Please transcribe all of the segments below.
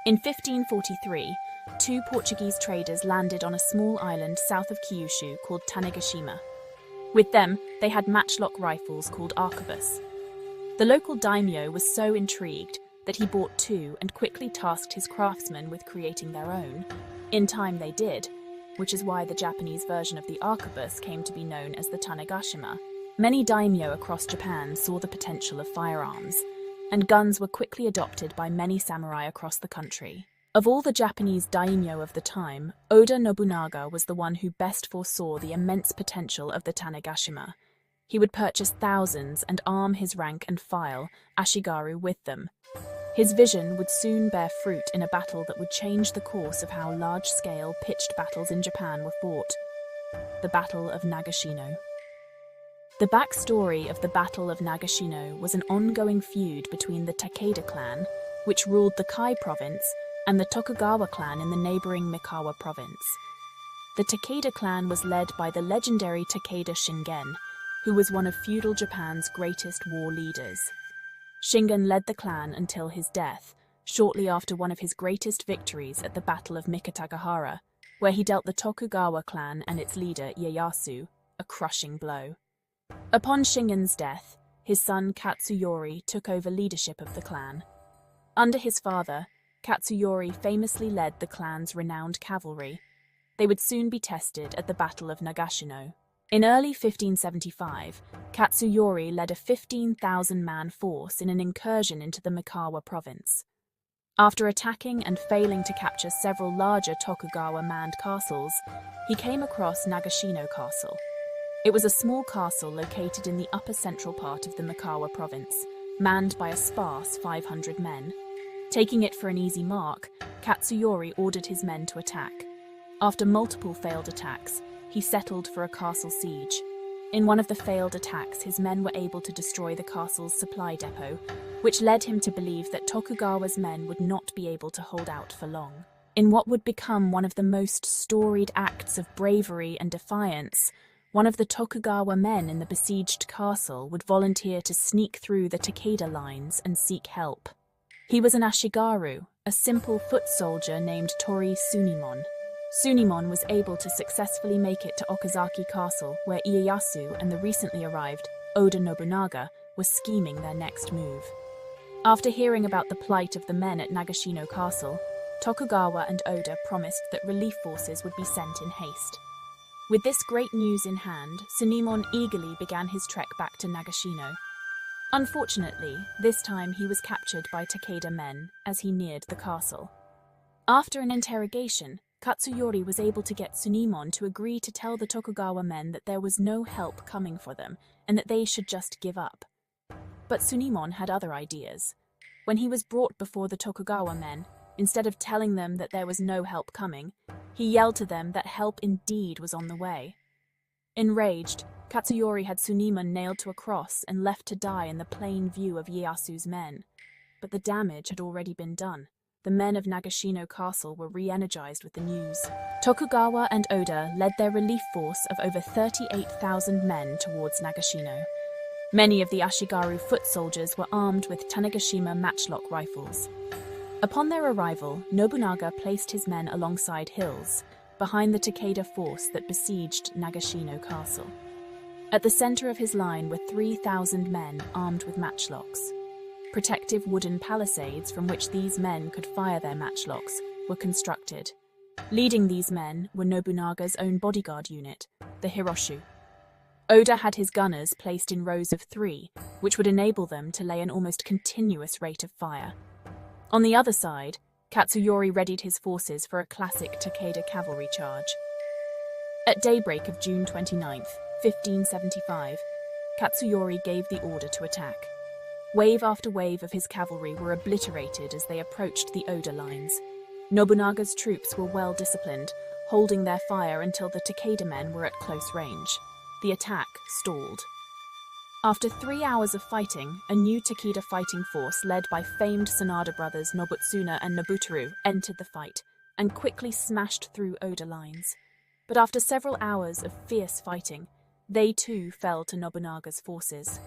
In 1543, two Portuguese traders landed on a small island south of Kyushu called Tanegashima. With them, they had matchlock rifles called arquebus. The local daimyo was so intrigued that he bought two and quickly tasked his craftsmen with creating their own. In time they did, which is why the Japanese version of the arquebus came to be known as the tanegashima. Many daimyo across Japan saw the potential of firearms, and guns were quickly adopted by many samurai across the country. Of all the Japanese daimyo of the time, Oda Nobunaga was the one who best foresaw the immense potential of the tanegashima. He would purchase thousands and arm his rank and file, ashigaru, with them. His vision would soon bear fruit in a battle that would change the course of how large-scale pitched battles in Japan were fought. The Battle of Nagashino. The backstory of the Battle of Nagashino was an ongoing feud between the Takeda clan, which ruled the Kai province, and the Tokugawa clan in the neighboring Mikawa province. The Takeda clan was led by the legendary Takeda Shingen, who was one of feudal Japan's greatest war leaders. Shingen led the clan until his death, shortly after one of his greatest victories at the Battle of Mikitagahara, where he dealt the Tokugawa clan and its leader Ieyasu a crushing blow. Upon Shingen's death, his son Katsuyori took over leadership of the clan. Under his father, Katsuyori famously led the clan's renowned cavalry. They would soon be tested at the Battle of Nagashino. In early 1575, Katsuyori led a 15,000-man force in an incursion into the Mikawa province. After attacking and failing to capture several larger Tokugawa manned castles, he came across Nagashino Castle. It was a small castle located in the upper central part of the Mikawa province, manned by a sparse 500 men. Taking it for an easy mark, Katsuyori ordered his men to attack. After multiple failed attacks, he settled for a castle siege. In one of the failed attacks, his men were able to destroy the castle's supply depot, which led him to believe that Tokugawa's men would not be able to hold out for long. In what would become one of the most storied acts of bravery and defiance, one of the Tokugawa men in the besieged castle would volunteer to sneak through the Takeda lines and seek help. He was an ashigaru, a simple foot soldier named Tori Sunimon. Sunimon was able to successfully make it to Okazaki Castle, where Ieyasu and the recently arrived Oda Nobunaga were scheming their next move. After hearing about the plight of the men at Nagashino Castle, Tokugawa and Oda promised that relief forces would be sent in haste. With this great news in hand, Sunimon eagerly began his trek back to Nagashino. Unfortunately, this time he was captured by Takeda men as he neared the castle. After an interrogation, Katsuyori was able to get Sunimon to agree to tell the Tokugawa men that there was no help coming for them and that they should just give up. But Sunimon had other ideas. When he was brought before the Tokugawa men, instead of telling them that there was no help coming, he yelled to them that help indeed was on the way. Enraged, Katsuyori had Sunimon nailed to a cross and left to die in the plain view of Ieyasu's men. But the damage had already been done. The men of Nagashino Castle were re-energized with the news. Tokugawa and Oda led their relief force of over 38,000 men towards Nagashino. Many of the ashigaru foot soldiers were armed with tanegashima matchlock rifles. Upon their arrival, Nobunaga placed his men alongside hills, behind the Takeda force that besieged Nagashino Castle. At the center of his line were 3,000 men armed with matchlocks. Protective wooden palisades from which these men could fire their matchlocks were constructed. Leading these men were Nobunaga's own bodyguard unit, the Hiroshu. Oda had his gunners placed in rows of 3, which would enable them to lay an almost continuous rate of fire. On the other side, Katsuyori readied his forces for a classic Takeda cavalry charge. At daybreak of June 29th, 1575, Katsuyori gave the order to attack. Wave after wave of his cavalry were obliterated as they approached the Oda lines. Nobunaga's troops were well disciplined, holding their fire until the Takeda men were at close range. The attack stalled. After 3 hours of fighting, a new Takeda fighting force led by famed Sanada brothers Nobutsuna and Nobutaru entered the fight and quickly smashed through Oda lines. But after several hours of fierce fighting, they too fell to Nobunaga's forces.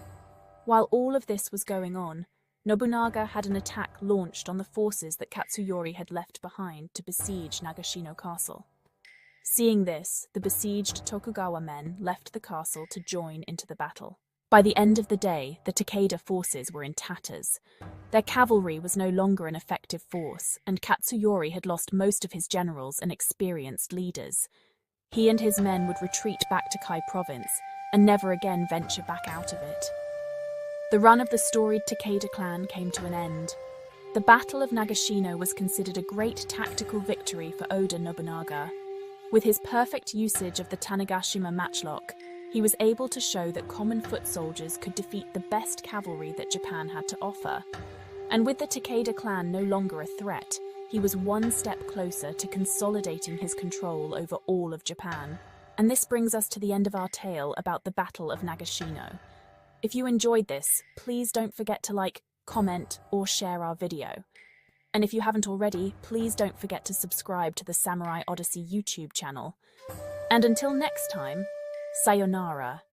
While all of this was going on, Nobunaga had an attack launched on the forces that Katsuyori had left behind to besiege Nagashino Castle. Seeing this, the besieged Tokugawa men left the castle to join into the battle. By the end of the day, the Takeda forces were in tatters. Their cavalry was no longer an effective force, and Katsuyori had lost most of his generals and experienced leaders. He and his men would retreat back to Kai province and never again venture back out of it. The run of the storied Takeda clan came to an end. The Battle of Nagashino was considered a great tactical victory for Oda Nobunaga. With his perfect usage of the tanegashima matchlock, he was able to show that common foot soldiers could defeat the best cavalry that Japan had to offer. And with the Takeda clan no longer a threat, he was one step closer to consolidating his control over all of Japan. And this brings us to the end of our tale about the Battle of Nagashino. If you enjoyed this, please don't forget to like, comment, or share our video. And if you haven't already, please don't forget to subscribe to the Samurai Odyssey YouTube channel. And until next time, sayonara.